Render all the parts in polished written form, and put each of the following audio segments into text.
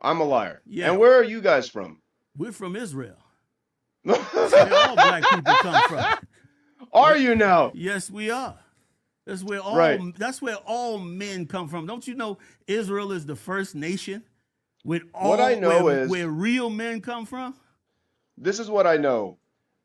I'm a liar. Yeah. And where are you guys from? We're from Israel. That's where all black people come from. Are you now? Yes, we are. That's where all Right. that's where all men come from. Don't you know Israel is the first nation with all What I know where real men come from? This is what I know.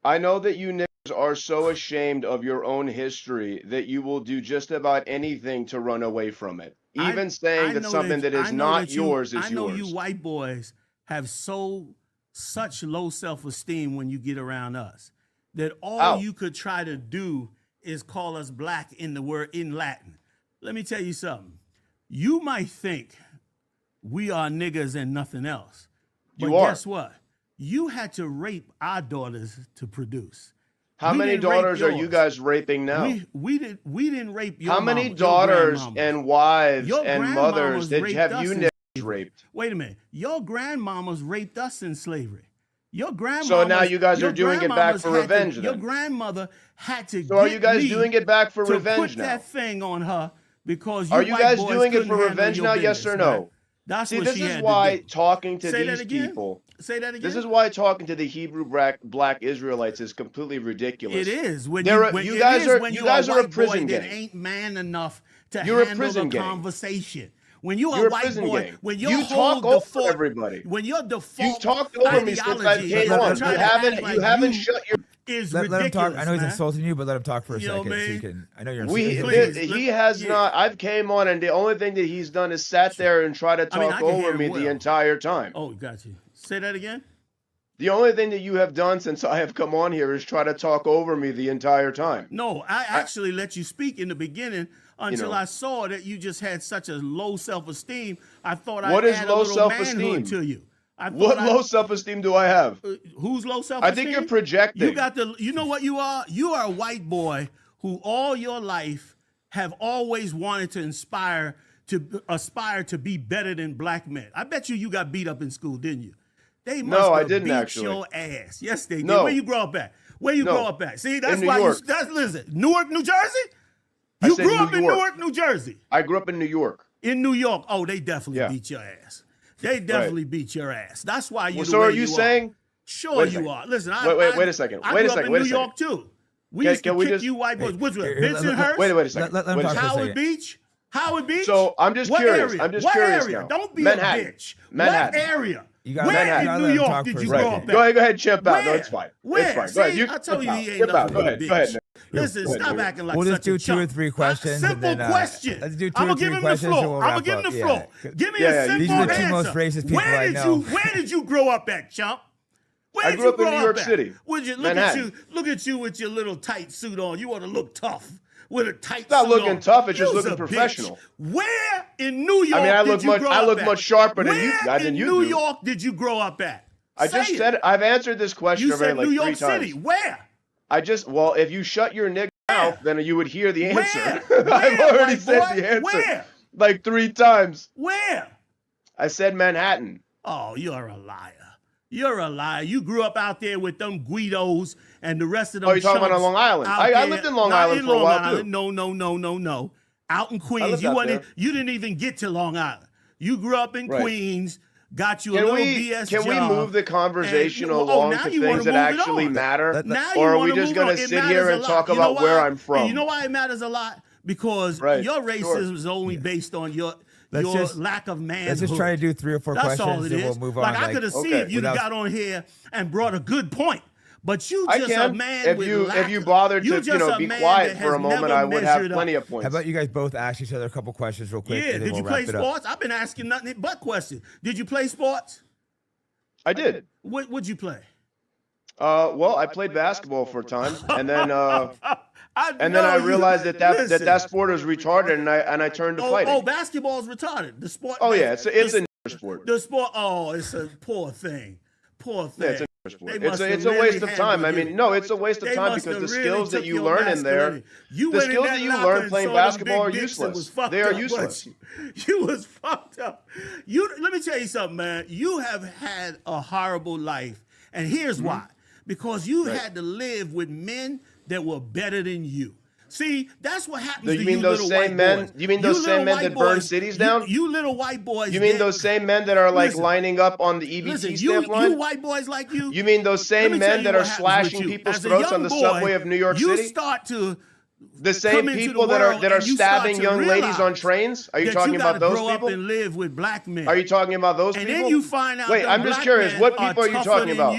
I know that you niggas are so ashamed of your own history that you will do just about anything to run away from it. Even saying that something that is not yours is I know yours. you white boys have such low self-esteem when you get around us that all you could try to do is call us black in Latin. Let me tell you something. You might think we are niggas and nothing else. But guess what? You had to rape our daughters to produce. How many daughters are you guys raping now? We didn't rape your How many daughters and wives and mothers have you niggas raped? Wait a minute. Your grandmamas raped us in slavery. Your grandma. So now you guys are doing it back for revenge. Your grandmother had to. So are you guys doing it back for revenge now? Put that thing on her because are you guys doing it for revenge now? Yes or no? That's See, what this she is had why to do. talking to these people. Say that again. This is why talking to the Hebrew black Israelites is completely ridiculous. It is. When you guys are a prison gang. That ain't man enough to You're handle the conversation. When you're a white boy, gang. when you talk over everybody. When your default you talked over me since I came on. You haven't shut your. Let him talk. I know he's insulting you, but let him talk for a second. So you can. I know you're. He has not. I've came on, and the only thing that he's done is sat there and try to talk over me the entire time. Oh, got you. Say that again. The only thing that you have done since I have come on here is try to talk over me the entire time. No, I actually let you speak in the beginning until I saw that you just had such a low self-esteem. I thought I'd add a little manhood to you. What low self-esteem do I have? Who's low self-esteem? I think you're projecting. You know what you are? You are a white boy who all your life have always wanted to aspire to be better than black men. I bet you got beat up in school, didn't you? They must have beat your ass. Yes, they did. Where you grow up at? Where you grow up at? See, that's why listen, Newark, New Jersey? You grew up in Newark, New Jersey. I grew up in New York. In New York. Oh, they definitely beat your ass. They definitely beat your ass. That's why you. So are you saying? Sure, you are. Listen, wait a second. I grew up in New York too. We used to kick you white boys. Which way? Bensonhurst? Wait a second. Let him talk Howard Beach? Howard Beach? So I'm just curious. I'm just curious now. Don't be Manhattan. a bitch. Manhattan. What area? Where in New York did you grow up at? Go ahead, chimp out. No, it's fine. Where? It's fine. I told you he ain't nothing but a bitch. Go ahead. Listen, stop acting like we'll such a just do 2 or 3 questions. Simple question. Let's do 2 I'm or gonna 3 give him the questions. floor. I'm gonna give him the floor. Give me a simple These are the answer. two most racist people I know. Where did you grow up at, chump? I grew up in New York City. Look at you with your little tight suit on. You want to look tough with a tight suit on. It's not looking tough. It's just looking professional. Where in New York I look much sharper than you. Where in New York did you grow up at? I just said I've answered this question already like 3 times. You said New York City. Where? If you shut your nigga mouth, then you would hear the answer. I've already said the answer. Where? Like 3 times. Where? I said Manhattan. Oh, you're a liar. You're a liar. You grew up out there with them Guidos and the rest of them. Oh, you're talking about on Long Island? I lived in Long Island for a while too. No. Out in Queens, you didn't even get to Long Island. You grew up in Queens. Got you a little BS job. Can we move the conversation along to things that actually matter? Or are we just going to sit here and talk about where I'm from? You know why it matters a lot? Because your racism is only based on your lack of manhood. Let's just try to do 3 or 4 questions. That's all it is. We'll move on. I could have seen if you got on here and brought a good point. But you just a man if you bothered to be quiet for a moment, I would have plenty of points. How about you guys both ask each other a couple questions real quick? Yeah, did you play sports? I've been asking nothing but questions. Did you play sports? I did. What'd you play? Well, I played basketball for a time, and then I realized that sport is retarded, and I turned to fighting. Oh, basketball is retarded. The sport. Oh yeah, it's a sport. The sport. Oh, it's a poor thing. Poor thing. Yeah, it's a waste of time. I mean, no, it's a waste of time because the skills that you learn in there, the skills that you learn playing basketball are useless. They are useless. You was fucked up. Let me tell you something, man. You have had a horrible life, and here's why. Because you had to live with men that were better than you. See, that's what happens to You mean you those little same white men? boys. You mean those same men that burn cities down? You little white boys. You mean those same men that are like listen, lining up on the EBT stamp line? You white boys like you. You mean those same men that are slashing people's throats on the subway of New York City? You start to the same people that are stabbing young ladies on trains? Are you talking about those people? Grow up and live with black men. Are you talking about those people? And then you find out. Wait, I'm just curious. What people are you talking about?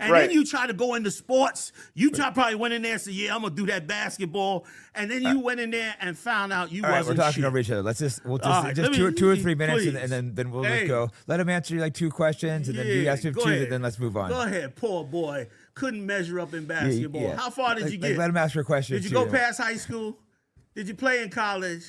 And then you try to go into sports. You probably went in there and said, "Yeah, I'm gonna do that basketball." And then you went in there and found out you wasn't. We're talking shit. over each other. Just right, two or 3 minutes, and then we'll just go. Let him answer like 2 questions, and then you ask him 2, and then let's move on. Go ahead, poor boy. Couldn't measure up in basketball. Yeah. How far did you get? Let him ask your question. Did you go past high school? Did you play in college?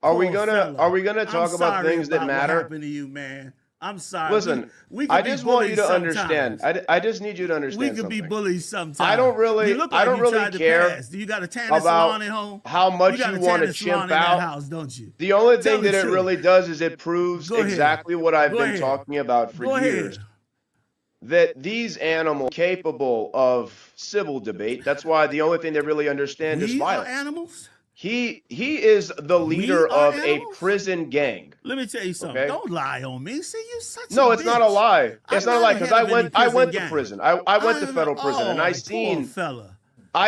Are we gonna talk about things that matter? What happened to you, man? I'm sorry. Listen, I just want you to understand. I just need you to understand. We could be bullies sometimes. I don't really care. Do you got a tanning salon at home? How much you want to chimp out. House, don't you? The only thing that it really does is it proves exactly what I've been talking about for years. That these animals are capable of civil debate. That's why the only thing they really understand is violence. We are animals? He is the leader of a prison gang. Let me tell you something. Okay? Don't lie on me. See, you such a No, it's bitch. not a lie. It's not a lie because I went to prison. I went to federal prison and I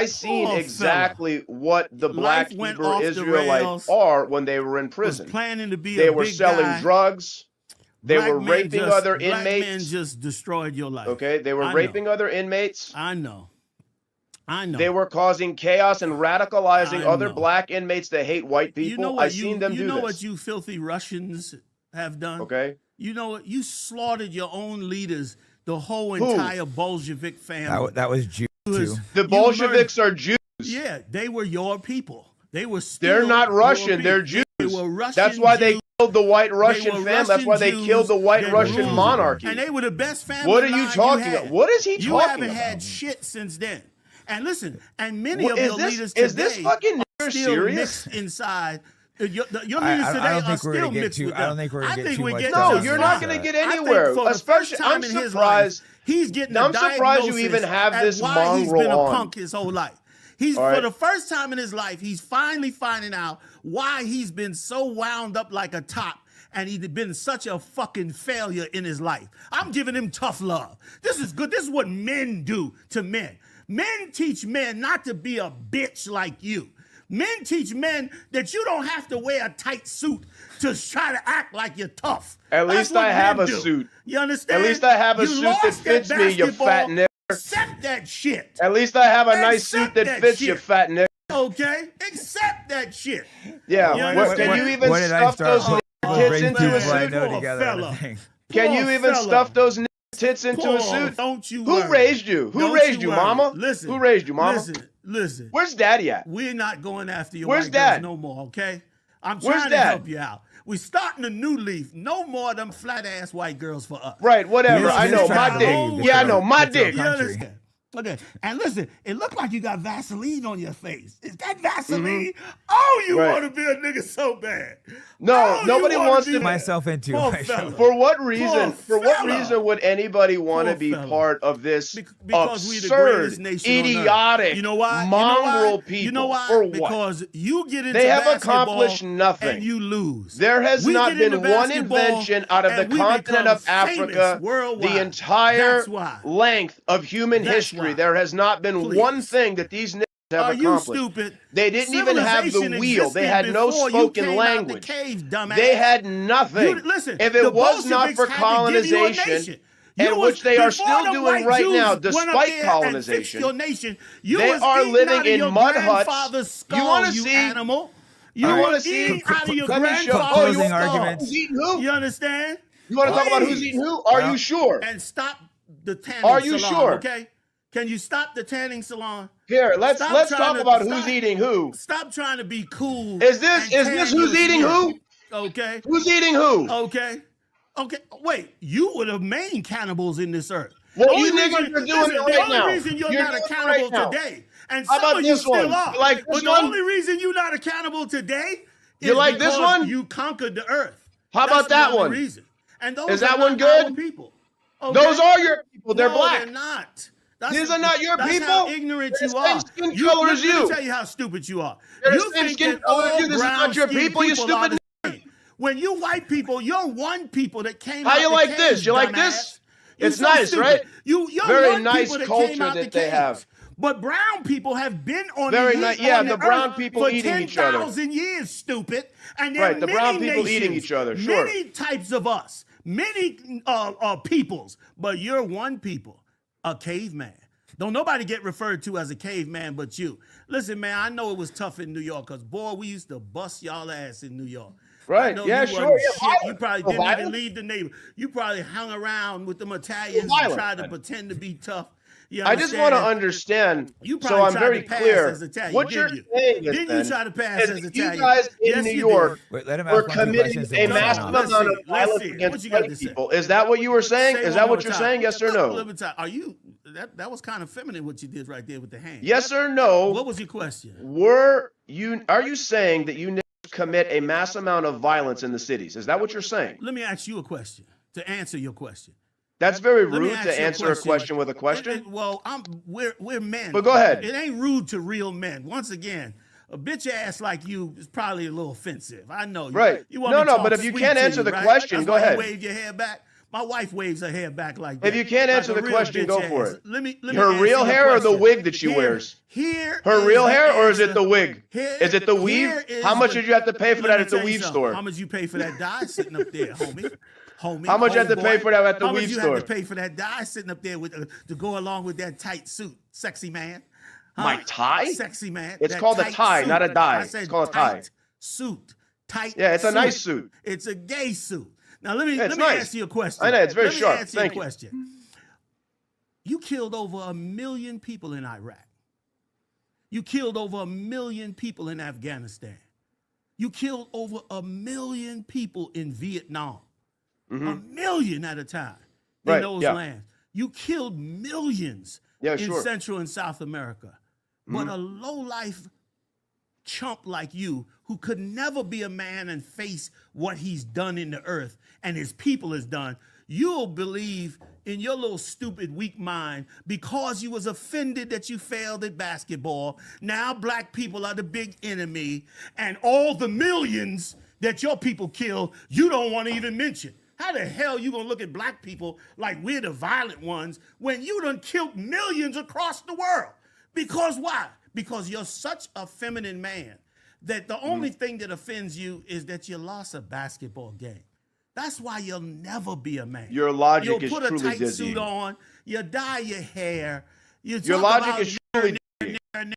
seen exactly what the black Hebrew Israelites are when they were in prison. Planning to be they were selling drugs. They were raping other inmates. Black men just destroyed your life. Okay, they were raping other inmates. I know. They were causing chaos and radicalizing other black inmates that hate white people. You know I've seen them do this. You know what you filthy Russians have done? Okay. You know what? You slaughtered your own leaders, the whole entire Bolshevik family. That was Jews too. The Bolsheviks are Jews. Yeah, they were your people. They were still They're not Russian. They're Jews. They were Russian. That's why they killed the white Russian family. That's why they killed the white Russian monarchy. And they were the best family. What are you talking about? What is he talking about? You haven't had shit since then. And listen, and many of your leaders today is this fucking still serious? Mixed inside. Your leaders today are still mixed with them. I don't think we're going to get too much. No, you're not going to get anywhere. Especially, I'm surprised. He's getting. I'm surprised you even have this mongrel he's been a on. punk his whole life. He's for the first time in his life, he's finally finding out why he's been so wound up like a top. And he'd been such a fucking failure in his life. I'm giving him tough love. This is good. This is what men do to men. Men teach men not to be a bitch like you. Men teach men that you don't have to wear a tight suit to try to act like you're tough. At least I have a suit. You understand? At least I have a suit that fits me, you fat nigger. Accept that shit. At least I have a nice suit that fits you, fat nigger. Okay? Accept that shit. Yeah. Can you even stuff those tits into a suit? Can you even stuff those tits into a suit? Don't you Who raised you? Who raised you, mama? Listen. Who raised you, mama? Listen. Where's daddy at? We're not going after your Where's white dad? girls no more, okay? I'm trying to help you out. We're starting a new leaf. No more of them flat-ass white girls for us. Right, whatever. I know, my dick. Yeah, I know, my dick. You understand? Okay, and listen, it looked like you got Vaseline on your face. Is that Vaseline? Mm-hmm. Oh, you want to be a nigga so bad. No, nobody wants to myself into. For what reason? For what reason would anybody want to be part of this absurd, idiotic, mongrel people? You know why? For what? Because you get into they have accomplished nothing, and you lose. There has not been one invention out of the continent of Africa, the entire length of human history. There has not been one thing that these niggas have accomplished. You stupid? They didn't even have the wheel. They had no spoken language. They had nothing. If it was not for colonization, and which they are still doing right now, despite colonization, they are living in mud huts. You want to see? You want to see out of your grandfather's arguments. Who's eating who? You understand? You want to talk about who's eating who? Are you sure? And stop the tanning Are you salon, sure? Okay. Can you stop the tanning salon? Here, let's talk about who's eating who. Stop trying to be cool. Is this who's eating who? Okay. Who's eating who? Okay. Wait, you were the main cannibals in this earth. Well, you niggas are doing it right now. The only reason you're not a cannibal today, and how about this one? Are, like but the only reason you're not a cannibal today is like this one? You conquered the earth. How about that one? Reason. And those is that one good? People. Okay? Those are your people. They're black. They're not. These are not your that's people. How ignorant They're you the are. same skin color as Let me you. tell you how stupid you are. They're You the same think skin that color as all you. This is not your brown-skinned people, you people are stupid. the same. When you white people, you're one people that came How out you the like cage, this? You like dumbass. this? You It's so nice, stupid. right? You're Very one nice people that culture came out that the they cage. have. But brown people have been on Very the, nice. Yeah, on the the brown earth people for eating each other. 10,000 years, stupid. And there Right, are the many brown people nations, eating each other, sure. many types of us, many peoples, but you're one people, a caveman. Don't nobody get referred to as a caveman but you. Listen, man, I know it was tough in New York because, boy, we used to bust y'all ass in New York. Right, I know yeah, you sure. wasn't Yeah, shit. You probably didn't violent. even leave the neighborhood. You probably hung around with them Italians and tried to pretend to be tough. I just want to understand, you so I'm very clear. as Italian, What you're saying is, didn't you try to pass is as that Italian? you guys in Yes, New you York Wait, let him were ask one, two committing questions, a then we'll massive move on. amount of Let's violence see. against What you got white to say? people. Is that what you were saying? Say Is one that more what you're time. saying? Yes or no? Are you that was kind of feminine what you did right there with the hand. Yes or no? What was your question? Are you saying that you niggas commit a mass amount of violence in the cities? Is that what you're saying? Let me ask you a question to answer your question. That's very rude to answer a question with a question. Well, we're men. But go ahead. It ain't rude to real men. Once again, a bitch ass like you is probably a little offensive. I know. Right. You want me to No, talk but if you sweet can't to answer you, the right? question, That's go why you ahead. wave your hair back. My wife waves her hair back like that. If you can't answer like the a real question, go bitch for ass. it. Let me Her answer real your hair or the question. wig that she wears? Her real hair or is it the wig? Is it the weave? How much did you have to pay for that at the weave store? How much you pay for that dye sitting up there, homie? How much you have to pay for that at the weave store? How much you have to pay for that dye sitting up there with to go along with that tight suit, sexy man? My tie? Sexy man. It's called a tie, suit. not a dye. I said It's called a tie. Suit. Tight. Yeah, it's a suit. nice suit. It's a gay suit. Now let me nice. ask you a question. I know, it's very sharp. Let me ask you a question. You killed over 1 million people in Iraq. You killed over 1 million people in Afghanistan. You killed over 1 million people in Vietnam. 1 million at a time in those lands. You killed millions in Central and South America. But a lowlife chump like you, who could never be a man and face what he's done in the earth and his people has done, you'll believe in your little stupid weak mind because you was offended that you failed at basketball. Now black people are the big enemy, and all the millions that your people kill, you don't want to even mention. How the hell you gonna look at black people like we're the violent ones when you done killed millions across the world? Because why? Because you're such a feminine man that the only thing that offends you is that you lost a basketball game. That's why you'll never be a man. Your logic is You'll put a truly tight dizzying. suit on, you dye your hair, Your logic is truly dizzying.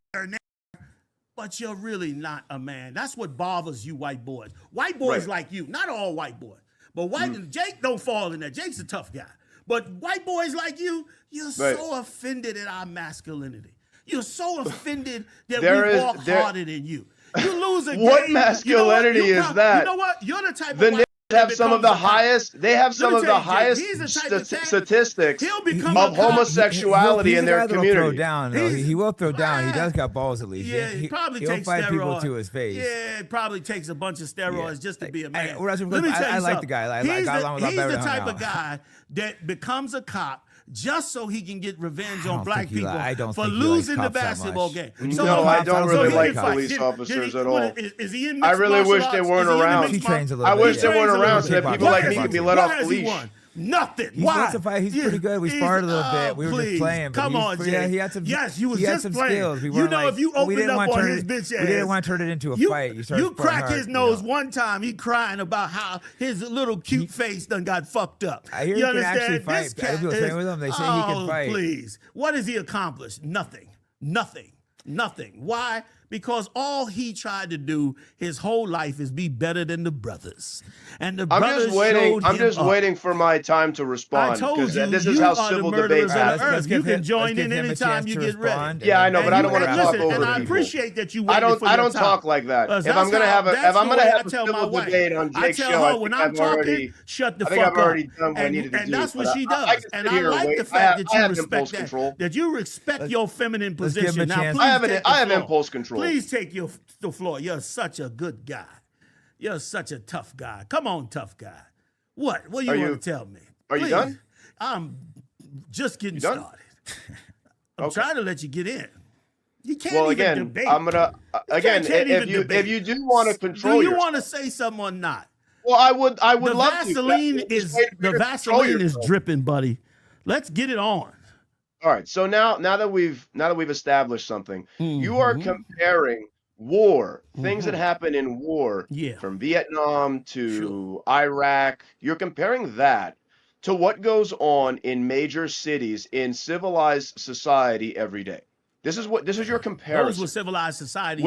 But you're really not a man. That's what bothers you white boys. White boys like you, not all white boys, but Jake don't fall in there. Jake's a tough guy. But white boys like you, you're so offended at our masculinity. You're so offended that we walk harder than you. You lose a game. What masculinity is that? You know what? You're the type of niggas have some of the highest. They have some of the highest statistics of homosexuality in their community. He will throw down. He does got balls at least. Yeah, he probably he'll takes fight steroids. people to his face. Yeah, it probably takes a bunch of steroids just to be a man. I like the guy. I got along with him better. He's the type of guy that becomes a cop just so he can get revenge on black people for losing the basketball game. No, I don't really like police officers at all. Is he in I really wish they weren't around. He trains a little I bit. wish they weren't around so that people like me can be let off the leash. Nothing. Why? He's pretty good. We sparred a little bit. We were just playing. Come on, Jay. Yeah, he had some. Yes, he was he had just some playing. skills. We You know, like, if you opened up on his bitch ass, we didn't want to turn it into a fight. You crack his nose one time. He crying about how his little cute face done got fucked up. I hear he can actually fight. People playing with him. They say he can fight. Please, what has he accomplished? Nothing. Why? Because all he tried to do his whole life is be better than the brothers. And the brothers I'm just waiting for my time to respond. I told you, this is how civil debates happen. You can join in anytime you get ready. Yeah, I know, but I don't want to talk over people. And I appreciate that you I waited for your don't time. talk like that. If I'm gonna have a civil debate on Jake's show, I when I'm talking, shut the fuck up. I've already done what I needed to do. And that's what she does. And I like the fact that you respect that. That you respect your feminine position. Now, I have impulse control. Please take the floor. You're such a good guy. You're such a tough guy. Come on, tough guy. What do you want to tell me? Are you done? I'm just getting started. I'm trying to let you get in. You can't well, even again, debate. I'm gonna again. If you do want to control, do you want to say something or not? Well, I would love Vaseline to. The Vaseline is dripping, buddy. Let's get it on. All right. So now that we've established something, you are comparing war, things that happen in war, from Vietnam to Iraq. You're comparing that to what goes on in major cities in civilized society every day. This is your comparison. Those were civilized societies,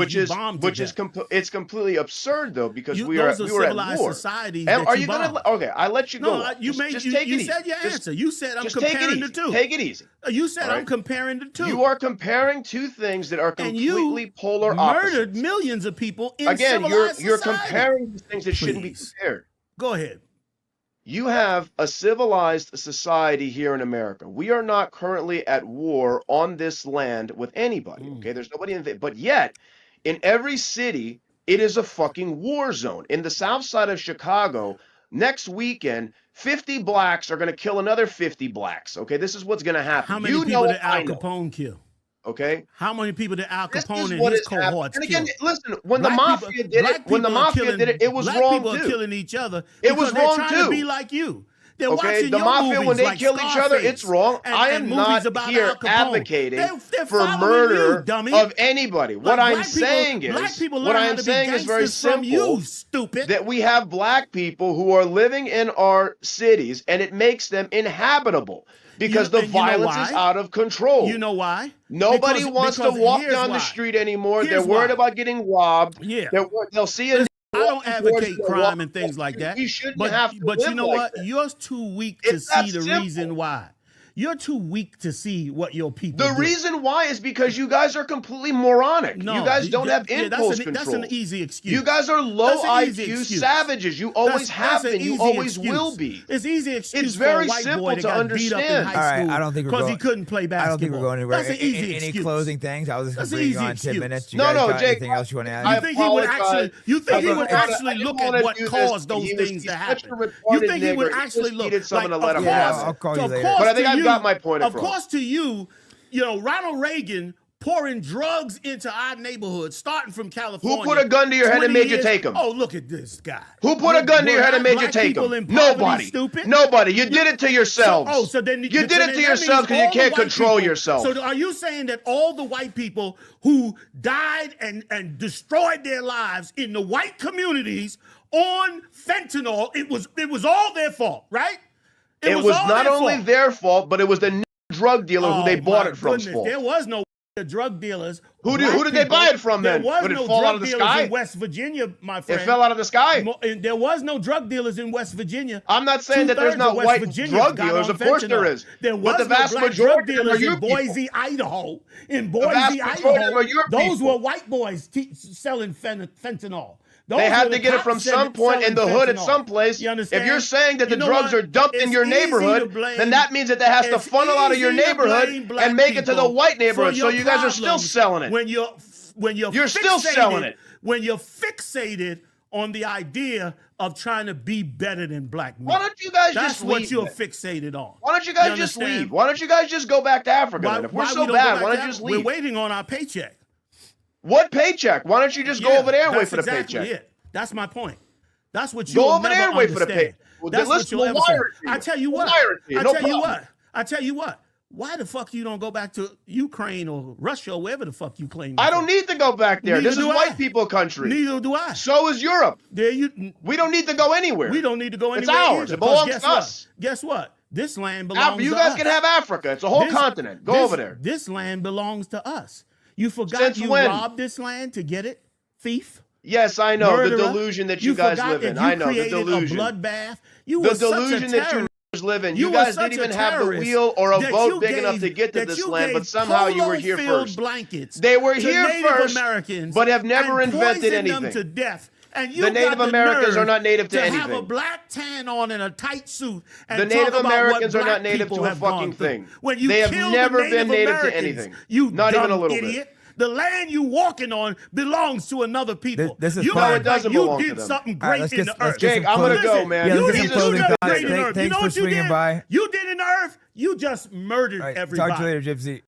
it's completely absurd though, because we were at war. Societies. Are you gonna? Okay, I let you go. No, you said your answer. You said I'm comparing the two. Take it easy. You said I'm comparing the two. You are comparing two things that are completely polar opposites. Murdered millions of people in Again, civilized you're society. comparing these things that shouldn't be compared. Go ahead. You have a civilized society here in America. We are not currently at war on this land with anybody. Okay, there's nobody in it. But yet, in every city, it is a fucking war zone. In the south side of Chicago, next weekend, 50 blacks are going to kill another 50 blacks. Okay, this is what's going to happen. How many people did Al Capone kill? Okay. How many people did Al Capone and his cohorts kill? And again, listen, when the mafia did it, it was wrong too. Black people are killing each other. It was wrong too. They're trying to be like you. They're the mafia, when they kill each other, it's wrong. I am not here advocating for murder of anybody. What I'm saying is very simple. You stupid. That we have black people who are living in our cities, and it makes them inhabitable. Because the violence is out of control. You know why? Nobody wants to walk down the street anymore. They're worried about getting robbed. Yeah. They'll see it. I don't advocate crime and things like that. But you know what? You're too weak to see the reason why. You're too weak to see what your people do. The reason why is because you guys are completely moronic. No, you guys don't have impulse control. That's an easy excuse. You guys are low IQ savages. You always have been. You always will be. It's easy excuse. It's very for a white simple boy that to got understand. Beat up in high school I don't think we're going. Because he couldn't play basketball. I don't think we're going anywhere. That's an easy excuse. Any closing things? I was just going to bring you on 10 minutes. No, Jake. Anything else you want to add? You think he would actually look at what caused those things to happen? You think he would actually look? I'll call you later. But I think I've got my point across. Of course, to you, Ronald Reagan pouring drugs into our neighborhood, starting from California. Who put a gun to your head and made you take him? Oh, look at this guy. Who put a gun to your head and made you take him? Nobody. Stupid? Nobody. You did it to yourselves. So then you did it to yourselves because you can't control yourself. So are you saying that all the white people who died and destroyed their lives in the white communities on fentanyl, it was all their fault, right? It was not only their fault, but it was the drug dealer who they bought it from's fault. There was no drug dealers. Who did they buy it from then? There was no drug dealers in West Virginia, my friend. It fell out of the sky. There was no drug dealers in West Virginia. I'm not saying that there's not white drug dealers. Of course there is. There was the vast no black drug dealers in Boise, Idaho. In Boise, Idaho, those were white boys selling fentanyl. They had to get it from some point in the hood at some place. You understand? If you're saying that the drugs are dumped in your neighborhood, then that means that they has to funnel out of your neighborhood and make it to the white neighborhood. So you guys are still selling it. When you're still selling it. When you're fixated on the idea of trying to be better than black men. Why don't you guys That's just leave? That's what you're fixated on. Why don't you guys just leave? Why don't you guys just go back to Africa then? If we're so bad, why don't you just leave? We're waiting on our paycheck. What paycheck? Why don't you just go over there and wait for the paycheck? It. That's my point. That's what you go over there and wait for the paycheck. That's what you'll ever say. I tell you what. I tell you what. Why the fuck you don't go back to Ukraine or Russia or wherever the fuck you claim? I don't need to go back there. This is white people country. Neither do I. So is Europe. We don't need to go anywhere. We don't need to go anywhere. It's ours. It belongs to us. Guess what? This land belongs to us. You guys can have Africa. It's a whole continent. Go over there. This land belongs to us. You forgot you robbed this land to get it, thief. Yes, I know. Murderer. The delusion that you guys live in. I know the delusion. A bloodbath. The delusion that you live in. You guys didn't even have the wheel or a boat big enough to get to this land, but somehow you were here first. They were here first, but have never invented anything. Them to death. And the Native Americans are not native to anything. Have a black tan on and a tight suit. And the Native Americans are not native to a fucking thing. They have never been native to anything. Not even a little bit. The land you walking on belongs to another people. This is you it doesn't belong to them. You did something great in the earth. Jake, I'm going to go, man. You did something great in the earth. Thanks for swinging by. You did in the earth. You just murdered everybody. Talk to you later, Gypsy.